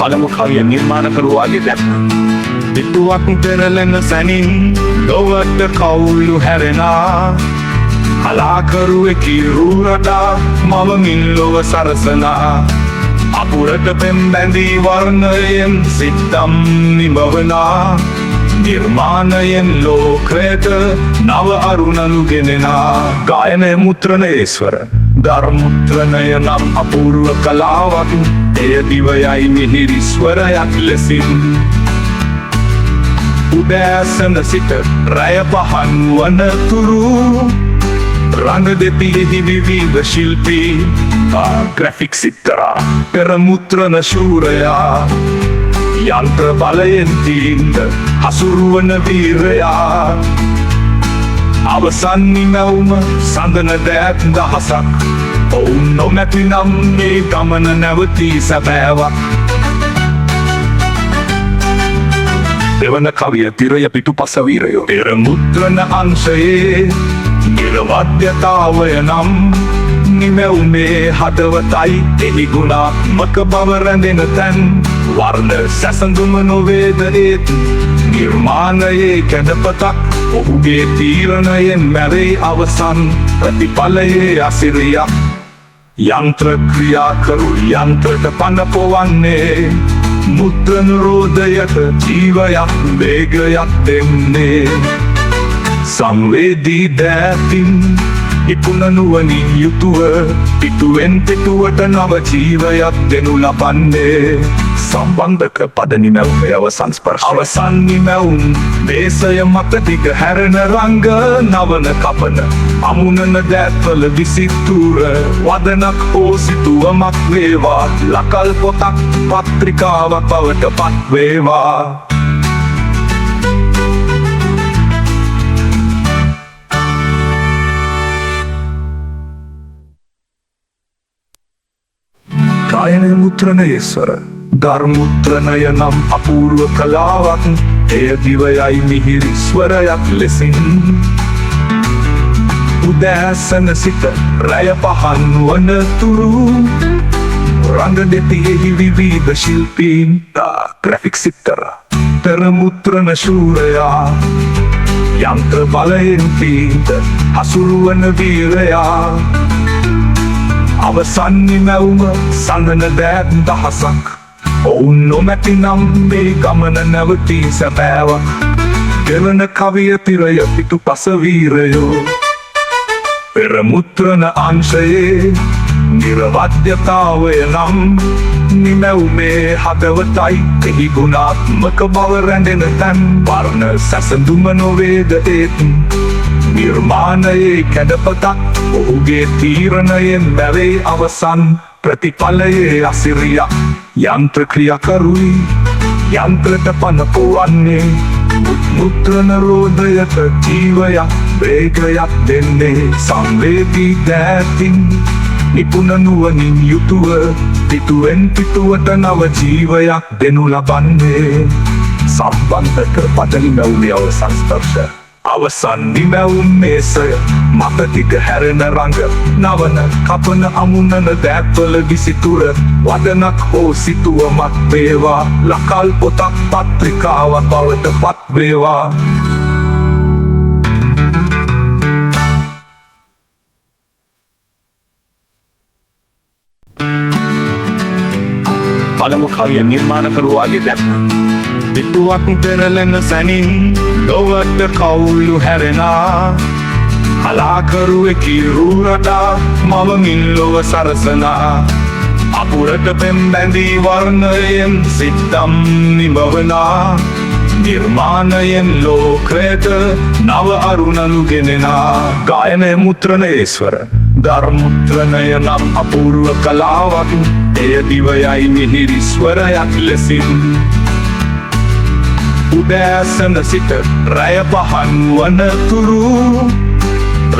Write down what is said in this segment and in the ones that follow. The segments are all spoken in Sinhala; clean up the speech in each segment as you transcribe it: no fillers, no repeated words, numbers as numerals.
පළමු කවිය නිර්මාණ කරුවාගේ දැක්ම. පිටුවක් පෙරලෙන සැනින් ලොවට කවුළු හැරෙනා, කලාකරුවෙකි රුරටා මවමින් ලොව සරසනා. අපුරට පෙම් බැඳී වර්ණයෙන් සිත්තම් නිමවනා, නිර්මාණයෙන් ලෝකයට නව අරුණලු ගෙනෙනා. ගායනය මුත්‍රණයේස්වර ධර්මුත්‍රණය නම් අපූර්ව කලාවක්. එය දිවයයි මිහිරි ස්වරයක් ලෙසින් උදෑසන සිට රැය පහන් වනතුරු රඟ දෙතියෙහි විවිධ ශිල්පී ග්‍රැෆික් සිත්තරා පෙරමුත්‍රණ ශූරයා යන්ත්‍ර බලයෙන් තීන්ද හසුරුවන වීරයා. අවසන් නිමැවුම සඳන දෑත් දහසක්, ඔවුන් නොමැතිනම් මේ ගමන නැවතී සැබෑවක්. දෙවන කවිය තිරය පිටුපස වීරයෝ. පෙරමුද්‍රණ අංශයේ නිර්වද්‍යතාවය නම් නිමැවුමේ හදවතයි එහි ගුණාත්මක බව රැඳෙන තැන්. වර්ණ සැසඳුම නොවේද ඒත් නිර්මාණයේ කැඩපතක්. ඔහුගේ තීරණයෙන් මැරෙයි අවසන් ප්‍රතිඵලයේ අසිරියක්. යන්ත්‍ර ක්‍රියා කරු යන්ත්‍රට පන පොවන්නේ, මුද්‍රණ රෝධයට ජීවයක් වේගයක් දෙන්නේ. සංවේදී දෑතින් ඉපුණ නුවණින් යුතුව පිටුවෙන් පිටුවට නව ජීවයක් දෙනු ලබන්නේ. සම්බන්ධක පද නිමැවුමේ අවසන් ස්පර්ශය. අවසන් නිමැවුම් දේශය මත දිග හැරෙන රංග නවන කපන අමුණන දෑත්වල විසිතුර වදනක් හෝ සිතුවමක් වේවා. ලකල් පොතක් පත්‍රිකාවක් බවට පත් වේවා. ගායනය මුත්‍රණයේස්වර ධර්මුත්‍රණය නම් අපූර්ව කලාවක්. එය දිවයයි මිහිරි ස්වරයක් ලෙසින් උදෑසන සිට රැය පහන් වනතුරු රඟ දෙතියෙහි විවිධ ශිල්පීන් ග්‍රැෆික් සිත්තරා පෙරමුත්‍රණ ශූරයා යන්ත්‍ර බලයෙන් තීන්ද හසුරුවන වීරයා. අවසන් නිමැවුම සඳන දෑත් දහසක්, ඔවුන් නොමැතිනම් මේ ගමන නැවතී සැබෑවක්. දෙවන කවිය තිරය පිටුපස වීරයෝ. පෙරමුත්‍රණ අංශයේ නිර්වද්‍යතාවය නම් නිමැවුමේ හදවතයි එහි ගුණාත්මක බව රැඳෙන තැන්. වර්ණ සැසඳුම නොවේද ඒත් නිර්මාණයේ කැඩපතක්. ඔහුගේ තීරණයෙන් මැරෙයි අවසන් ප්‍රතිඵලයේ අසිරියක්. යන්ත්‍ර ක්‍රියාකරුයි යන්ත්‍රට පන පොවන්නේ, මුද්‍රණ රෝධයට ජීවයක් වේගයක් දෙන්නේ. සංවේදී දෑතින් නිපුණ නුවණින් යුතුව පිටුවෙන් පිටුවට නව ජීවයක් දෙනු ලබන්නේ. සම්බන්ධක පද නිමැවුමේ අවසන් ස්පර්ශය. අවසන් නිමැවුම් මේසය මත දිග හැරෙන රඟ නවන කපන අමුණන දෑත්වල විසිතුර වදනක් හෝ සිතුවමක් වේවා. ලකල් පොතක් පත්‍රිකාවක් බවට පත් වේවා. පළමු කවිය නිර්මාණ කරුවාගේ දැක්ම. පිටුවක් පෙරලෙන සැනින් ලොවට කවුළු හැරෙනා, කලාකරුවෙකි රුරටා මවමින් ලොව සරසනා. අපුරට පෙම් බැඳී වර්ණයෙන් සිත්තම් නිමවනා, නිර්මාණයෙන් ලෝකයට නව අරුණලු ගෙනෙනා. ගායනය මුත්‍රණයේස්වර ධර්මුත්‍රණය නම් අපූර්ව කලාවක්. එය දිවයයි මිහිරි ස්වරයක් ලෙසින් උදෑසන සිට රැය පහන් වනතුරු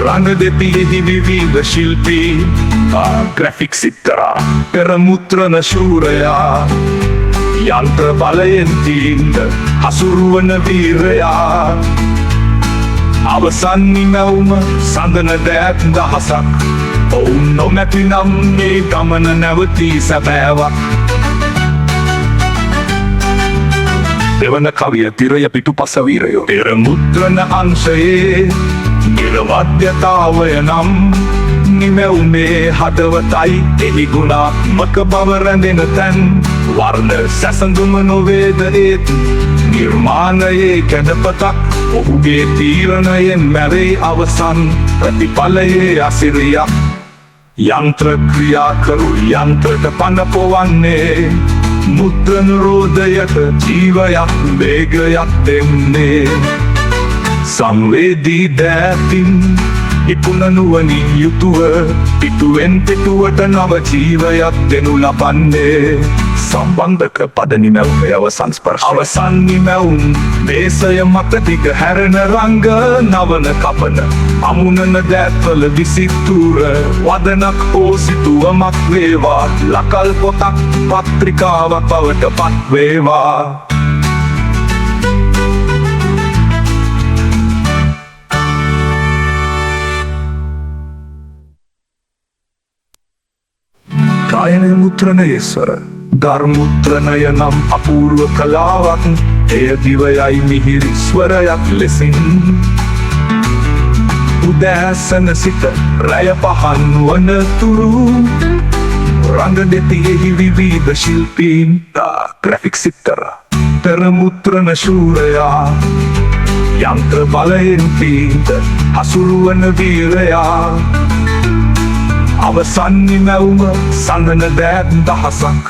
රඟ දෙතියෙහි විවිධ ශිල්පී ග්‍රැෆික් සිත්තරා පෙරමුත්‍රණ ශූරයා යන්ත්‍ර බලයෙන් තීන්ද හසුරුවන වීරයා. අවසන් නිමැවුම සඳන දෑත් දහසක්, ඔවුන් නොමැතිනම් මේ ගමන නැවතී සැබෑවක්. දෙවන කවිය තිරය පිටුපස වීරයෝ. පෙර මුද්‍රණ අංශයේ නිර්වද්‍යතාවය නම් නිමැවුනේ හදවතයි එහි ගුණාත්මක බව රැඳෙන තැන්. වර්ණ සැසඳුම නොවේද ඒත් නිර්මාණයේ කැඩපතක්. ඔහුගේ තීරණයෙන් මැරේ අවසන් ප්‍රතිඵලයේ අසිරියක්. යන්ත්‍ර ක්‍රියා කරු යන්ත්‍රට පන පොවන්නේ මුද්‍රණ රෝධයට ජීවයක් වේගයක් දෙන්නේ. සංවේදී දෑතින් ඉපුණ නුවණින් යුතුව පිටුවෙන් පිටුවට නව ජීවයක් දෙනු ලබන්නේ. සම්බන්ධක පද නිමැවුමේ අවසන් ස්පර්ශ. අවසන් නිමැවුම් දේශය මත දිග හැරෙන රංග නවන කපන අමුණන දෑත්වල විසිතුර වදනක් හෝ සිතුවමක් වේවා. ලකල් පොතක් පත්‍රිකාවක් බවට පත් වේවා. කායන මුද්‍රණයේ ස්වර ධර්මුද්‍රණය නම් අපූර්ව කලාවක්. එය දිවයයි මිහිරි ස්වරයක් ලෙසින් උදෑසන සිට රැය පහන් වන තුරු රංග දෙතියෙහි විවිධ ශිල්පීන් ග්‍රැෆික් සිත්තර පෙර මුද්‍රණ ශූරයා යන්ත්‍ර බලයෙන් පීඩ හසුරුවන වීරයා. අවසන් නිමැවුම සඳන දෑත් දහසක්.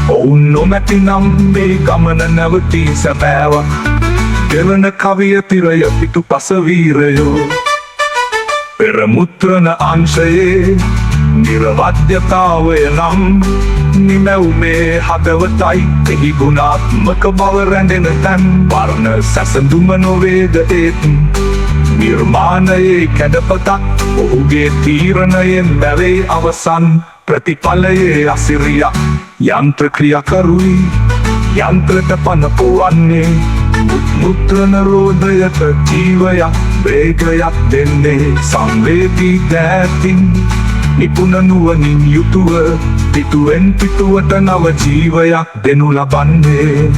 ඔවුන් නොමැති නම් මේ ගමන නැවතී සැබෑවක්. දෙවන කවිය තිරය පිටුපස වීරයෝ. පෙර මුද්‍රණ අංශයේ නිර්වද්‍යතාවය නම් නිමැවුමේ හදවතයි එහි ගුණාත්මක බව රැඳෙන තැන්. වර්ණ සැසඳුම නොවේද ඒත් නිර්මාණයේ කැඩපතක්. ඔහුගේ තීරණයෙන් මැරේ අවසන් ප්‍රතිඵලයේ අසිරියක්. යන්ත්‍ර ක්‍රියාකරුයි යන්ත්‍රට පන පොවන්නේ මුද්‍රණ රෝධයට ජීවයක් වේගයක් දෙන්නේ. සංවේදී දෑතින් නිපුණ නුවණින් යුතුව පිටුවෙන් පිටුවට නව ජීවයක් දෙනු ලබන්නේ.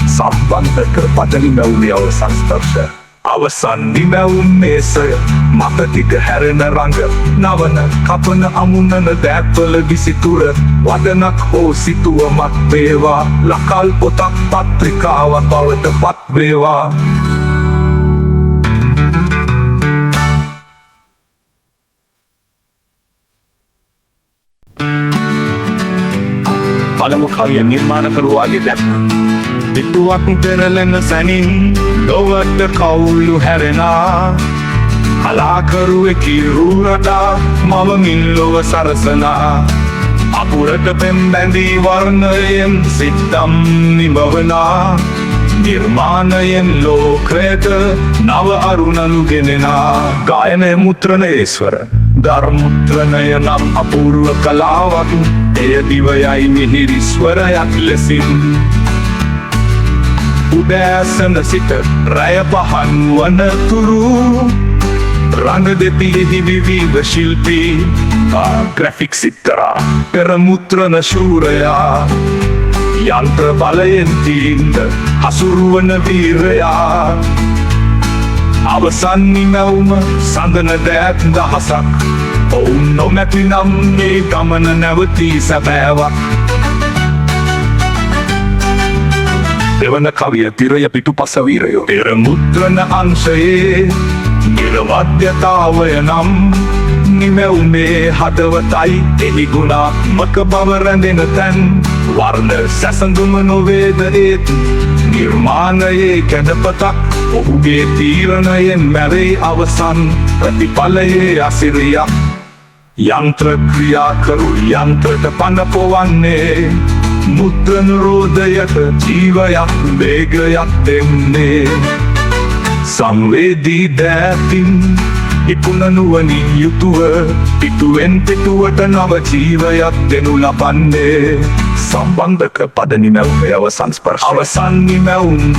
සම්බන්ධක පද නිමැවුමේ අවසන් ස්පර්ශ. අවසන් නිමැවුම් මේසය මත දිග හැරෙන රංග නවන කපන අමුණන දෑත්වල විසිතුර වදනක් හෝ සිතුවමක් වේවා. ලකල් පොතක් පත්‍රිකාවක් බවට පත් වේවා. පළමු කවිය නිර්මාණකරුවාගේ දැක්ම. පිටුවක් පෙරලෙන සැනින් ලොවට කවුළු හැරෙනා. කලාකරුවෙකි රුරටා මවමින් ලොව සරසනා. අපුරට පෙම් බැඳී වර්ණයෙන් සිත්තම් නිමවනා. නිර්මාණයෙන් ලෝකයට නව අරුණලු ගෙනෙනා. ගායනය මුද්‍රණයේ ස්වර ධර්මුද්‍රණය නම් අපූර්ව කලාවක්. එය දිවයයි මිහිරි ස්වරයක් ලෙසින් උදෑසන සිට රැය පහන් වන තුරු රංග දෙතියෙහි විවිධ ශිල්පී ග්‍රැෆික් සිත්තරා පෙර මුද්‍රණ ශූරයා යන්ත්‍ර බලයෙන් තීන්ද හසුරුවන වීරයා. අවසන් නිමැවුම සඳන දෑත් දහසක්. ඔවුන් නොමැති නම් මේ ගමන නැවතී සැබෑවක්. දෙවන කවිය තිරය පිටුපස වීරයෝ. පෙර මුද්‍රණ අංශයේ නිර්වද්‍යතාවය නම් නිමැවුනේ හදවතයි එහි ගුණාත්මක බව රැඳෙන තැන්. වර්ණ සැසඳුම නොවේද ඒත් නිර්මාණයේ කැඩපතක්. ඔහුගේ තීරණයෙන් මැරේ අවසන් ප්‍රතිඵලයේ අසිරියක්. යන්ත්‍ර ක්‍රියා කරු යන්ත්‍රට පන පොවන්නේ මුද්‍රණ රෝධයට ජීවයක් වේගයක් දෙන්නේ. සංවේදී දෑතින් ඉපුණ නුවණින් යුතුව පිටුවෙන් පිටුවට නව ජීවයක් දෙනු ලබන්නේ. සම්බන්ධක පද නිමැවුමේ අවසන් ස්පර්ශ. අවසන් නිමැවුම්